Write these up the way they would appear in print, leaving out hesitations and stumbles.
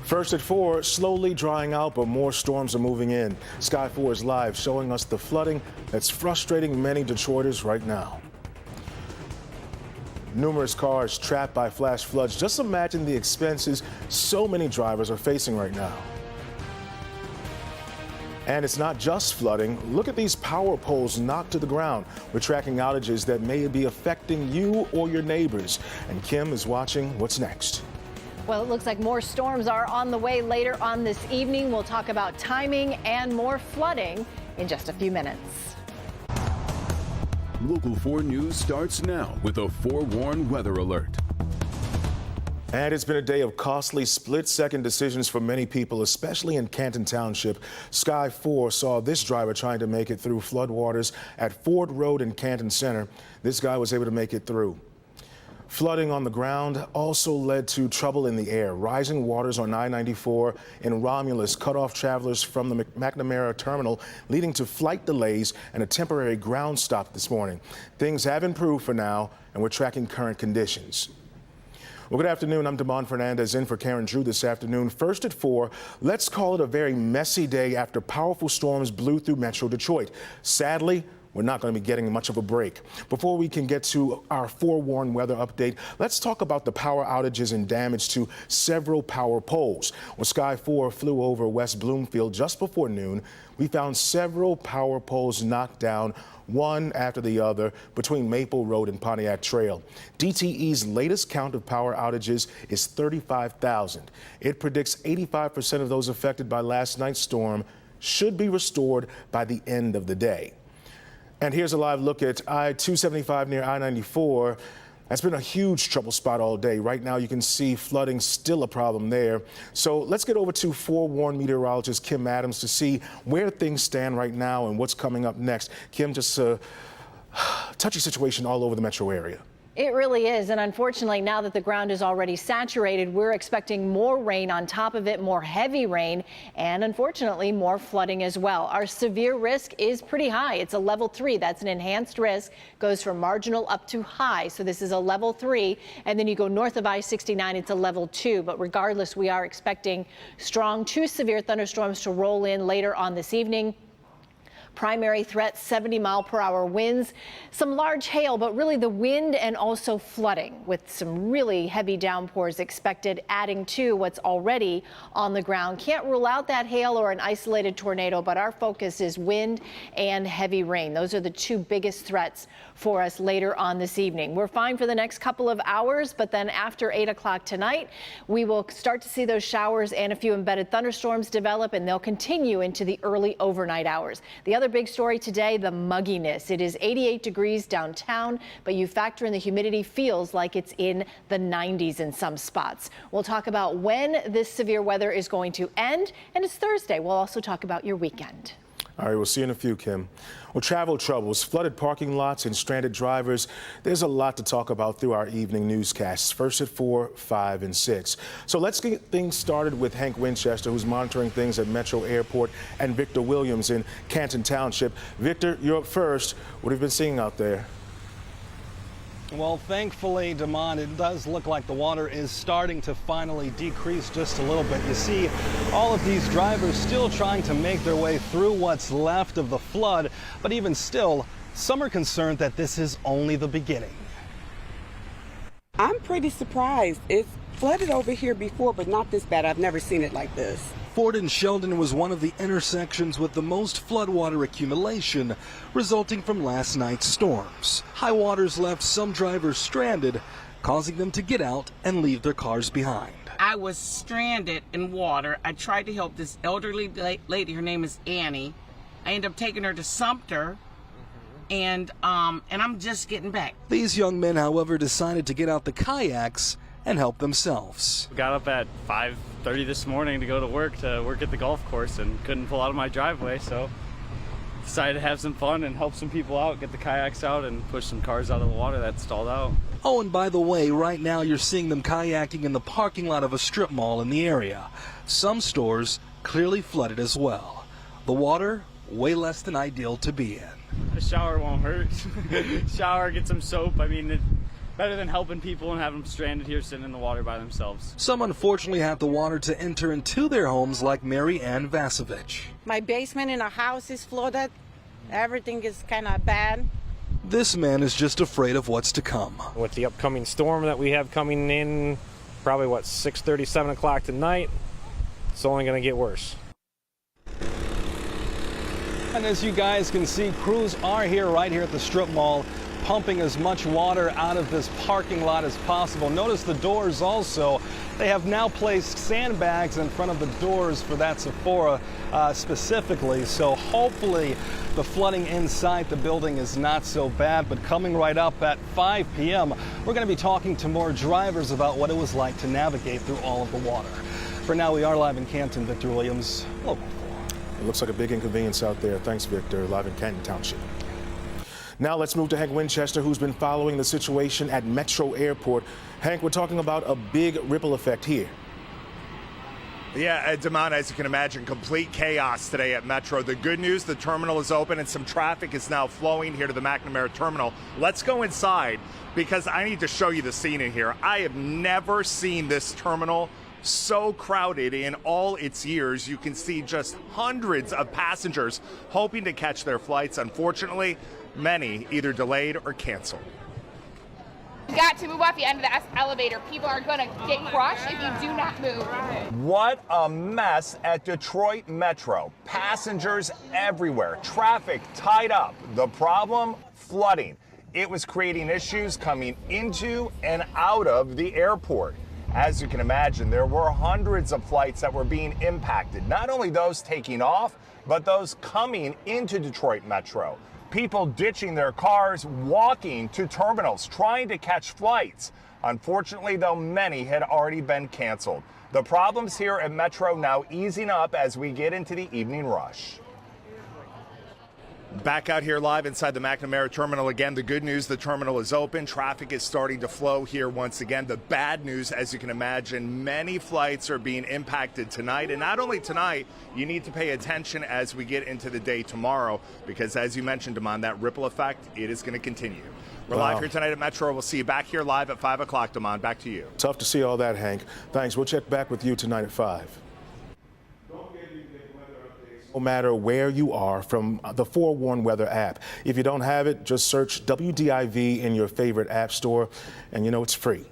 First at 4, slowly drying out, but more storms are moving in. Sky 4 is live, showing us the flooding that's frustrating many Detroiters right now. Numerous cars trapped by flash floods. Just imagine the expenses so many drivers are facing right now. And it's not just flooding. Look at these power poles knocked to the ground. We're tracking outages that may be affecting you or your neighbors. And Kim is watching what's next. Well, it looks like more storms are on the way later on this evening. We'll talk about timing and more flooding in just a few minutes. Local 4 News starts now with a forewarned weather alert. And it's been a day of costly split-second decisions for many people, especially in Canton Township. Sky 4 saw this driver trying to make it through floodwaters at Ford Road in Canton Center. This guy was able to make it through. Flooding on the ground also led to trouble in the air. Rising waters on I-94 in Romulus cut off travelers from the McNamara terminal, leading to flight delays and a temporary ground stop this morning. Things have improved for now, and we're tracking current conditions. Well, good afternoon. I'm Damon Fernandez in for Karen Drew this afternoon. First at 4, let's call it a very messy day after powerful storms blew through Metro Detroit. Sadly, we're not going to be getting much of a break. Before we can get to our forewarned weather update, let's talk about the power outages and damage to several power poles. When Sky 4 flew over West Bloomfield just before noon, we found several power poles knocked down, one after the other, between Maple Road and Pontiac Trail. DTE's latest count of power outages is 35,000. It predicts 85% of those affected by last night's storm should be restored by the end of the day. And here's a live look at I-275 near I-94. That's been a huge trouble spot all day. Right now, you can see flooding still a problem there. So let's get over to forewarned meteorologist Kim Adams to see where things stand right now and what's coming up next. Kim, just a touchy situation all over the metro area. It really is, and unfortunately, now that the ground is already saturated, we're expecting more rain on top of it, more heavy rain, and unfortunately, more flooding as well. Our severe risk is pretty high. It's a level 3. That's an enhanced risk. Goes from marginal up to high. So this is a level 3, and then you go north of I-69, it's a level 2. But regardless, we are expecting strong to severe thunderstorms to roll in later on this evening. Primary threat, 70-mile-per-hour winds, some large hail, but really the wind and also flooding with some really heavy downpours expected, adding to what's already on the ground. Can't rule out that hail or an isolated tornado, but our focus is wind and heavy rain. Those are the two biggest threats for us later on this evening. We're fine for the next couple of hours, but then after 8 o'clock tonight, we will start to see those showers and a few embedded thunderstorms develop, and they'll continue into the early overnight hours. The other big story today, the mugginess. It is 88 degrees downtown, but you factor in the humidity, feels like it's in the 90s in some spots. We'll talk about when this severe weather is going to end, and it's Thursday. We'll also talk about your weekend. All right, we'll see you in a few, Kim. Well, travel troubles, flooded parking lots, and stranded drivers. There's a lot to talk about through our evening newscasts, first at 4, 5, and 6. So let's get things started with Hank Winchester, who's monitoring things at Metro Airport, and Victor Williams in Canton Township. Victor, you're up first. What have you been seeing out there? Well, thankfully, Damon, it does look like the water is starting to finally decrease just a little bit. You see all of these drivers still trying to make their way through what's left of the flood, but even still, some are concerned that this is only the beginning. I'm pretty surprised. It's flooded over here before, but not this bad. I've never seen it like this. Ford and Sheldon was one of the intersections with the most floodwater accumulation resulting from last night's storms. High waters left some drivers stranded, causing them to get out and leave their cars behind. I was stranded in water. I tried to help this elderly lady. Her name is Annie. I ended up taking her to Sumter. And I'm just getting back. These young men, however, decided to get out the kayaks and help themselves. Got up at 5:30 this morning to go to work at the golf course and couldn't pull out of my driveway, so decided to have some fun and help some people out, get the kayaks out and push some cars out of the water that stalled out. Oh, and by the way, right now you're seeing them kayaking in the parking lot of a strip mall in the area. Some stores clearly flooded as well. The water, way less than ideal to be in. A shower won't hurt. Shower, get some soap. I mean, better than helping people and having them stranded here sitting in the water by themselves. Some unfortunately had the water to enter into their homes, like Mary Ann Vasovich. My basement in a house is flooded. Everything is kind of bad. This man is just afraid of what's to come. With the upcoming storm that we have coming in, probably 6:30, 7 o'clock tonight, it's only going to get worse. And as you guys can see, crews are here right here at the strip mall, pumping as much water out of this parking lot as possible. Notice the doors also. They have now placed sandbags in front of the doors for that Sephora specifically. So hopefully the flooding inside the building is not so bad. But coming right up at 5 p.m., we're going to be talking to more drivers about what it was like to navigate through all of the water. For now, we are live in Canton. Victor Williams, Local 4. It looks like a big inconvenience out there. Thanks, Victor. Live in Canton Township. Now let's move to Hank Winchester, who's been following the situation at Metro Airport. Hank, we're talking about a big ripple effect here. Yeah, Damon, as you can imagine, complete chaos today at Metro. The good news, the terminal is open and some traffic is now flowing here to the McNamara terminal. Let's go inside because I need to show you the scene in here. I have never seen this terminal so crowded in all its years. You can see just hundreds of passengers hoping to catch their flights. Unfortunately, many either delayed or canceled. You got to move off the end of the elevator. People are going to get crushed if you do not move. What a mess at Detroit Metro. Passengers everywhere. Traffic tied up. The problem? Flooding. It was creating issues coming into and out of the airport. As you can imagine, there were hundreds of flights that were being impacted. Not only those taking off, but those coming into Detroit Metro. People ditching their cars, walking to terminals, trying to catch flights. Unfortunately, though, many had already been canceled. The problems here at Metro now easing up as we get into the evening rush. Back out here live inside the McNamara terminal again. The good news, the terminal is open. Traffic is starting to flow here once again. The bad news, as you can imagine, many flights are being impacted tonight. And not only tonight, you need to pay attention as we get into the day tomorrow, because as you mentioned, Damon, that ripple effect, it is going to continue. We're live here tonight at Metro. We'll see you back here live at 5 o'clock, Damon. Back to you. Tough to see all that, Hank. Thanks. We'll check back with you tonight at 5. No matter where you are from the Forewarn Weather app. If you don't have it, just search WDIV in your favorite app store, and you know it's free.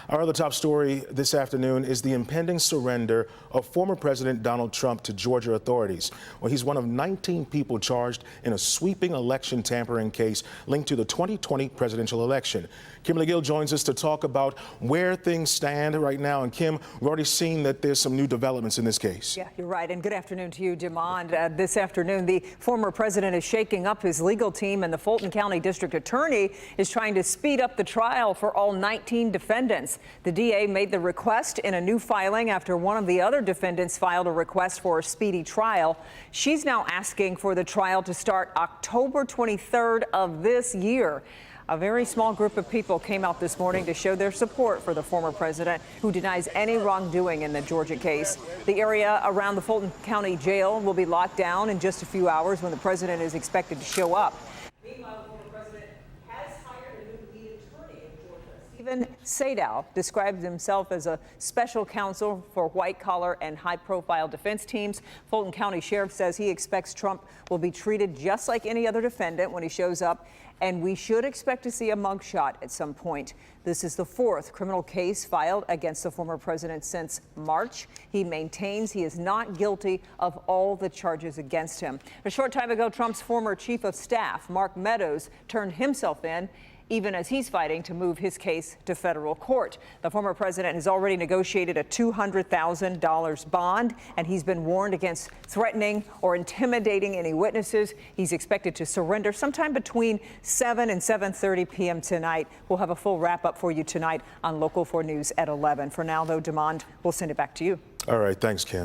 Our other top story this afternoon is the impending surrender of former President Donald Trump to Georgia authorities. Well, he's one of 19 people charged in a sweeping election tampering case linked to the 2020 presidential election. Kimberly Gill joins us to talk about where things stand right now. And Kim, we've already seen that there's some new developments in this case. Yeah, you're right. And good afternoon to you, Demond. This afternoon, the former president is shaking up his legal team, and the Fulton County District Attorney is trying to speed up the trial for all 19 defendants. The DA made the request in a new filing after one of the other defendants filed a request for a speedy trial. She's now asking for the trial to start October 23rd of this year. A very small group of people came out this morning to show their support for the former president, who denies any wrongdoing in the Georgia case. The area around the Fulton County Jail will be locked down in just a few hours when the president is expected to show up. Meanwhile, the former president has hired a new lead attorney in Georgia. Stephen Sadow describes himself as a special counsel for white-collar and high-profile defense teams. Fulton County Sheriff says he expects Trump will be treated just like any other defendant when he shows up, and we should expect to see a mugshot at some point. This is the fourth criminal case filed against the former president since March. He maintains he is not guilty of all the charges against him. A short time ago, Trump's former chief of staff, Mark Meadows, turned himself in, even as he's fighting to move his case to federal court. The former president has already negotiated a $200,000 bond, and he's been warned against threatening or intimidating any witnesses. He's expected to surrender sometime between 7 and 7:30 p.m. tonight. We'll have a full wrap-up for you tonight on Local 4 News at 11. For now, though, Demond, we'll send it back to you. All right. Thanks, Kim.